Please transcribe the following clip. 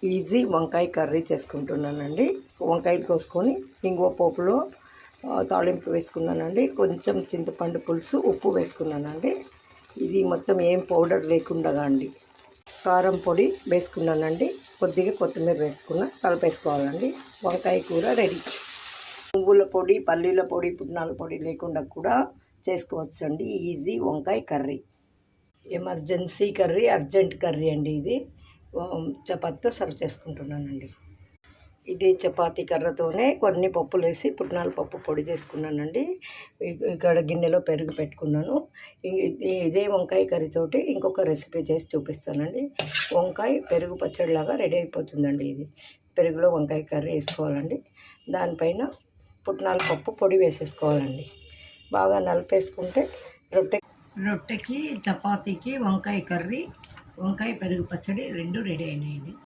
Easy వంకాయ curry చేసుకుంటున్నానండి. వంకాయలు కోసుకొని ఇంగువ పోపులో తాలింపు వేసుకున్నానండి. కొంచెం చింతపండు పులుసు, ఉప్పు వేసుకున్నానండి. ఇది మొత్తం ఏం పౌడర్ లేకుండా అండి. కారం పొడి వేసుకున్నానండి. కొద్దిగా కొత్తిమీర వేసుకున్న కలిపేసుకోవాలండి. వంకాయ కూర రెడీ. నువ్వుల పొడి, పల్లీల పొడి, పుట్నాల పొడి లేకుండా కూడా చేసుకోవచ్చండి. ఈజీ వంకాయ curry. Emergency curry, urgent curry అండి. ఇది చపాతీతో సర్వ్ చేసుకుంటున్నానండి. ఇది చపాతీ కర్రతోనే కొన్ని పప్పులు వేసి పుట్నాల పప్పు పొడి చేసుకున్నానండి. ఇక్కడ గిన్నెలో పెరుగు పెట్టుకున్నాను. ఇదే వంకాయ కర్రీతోటి ఇంకొక రెసిపీ చేసి చూపిస్తానండి. వంకాయ పెరుగు పచ్చడిలాగా రెడీ అయిపోతుందండి. ఇది పెరుగులో వంకాయ కర్రీ వేసుకోవాలండి. దానిపైన పుట్నాల పప్పు పొడి వేసేసుకోవాలండి. బాగా నలిపేసుకుంటే రొట్టెకి, చపాతీకి వంకాయ కర్రీ, వంకాయ పెరుగు పచ్చడి రెండు రెడీ అయినాయండి.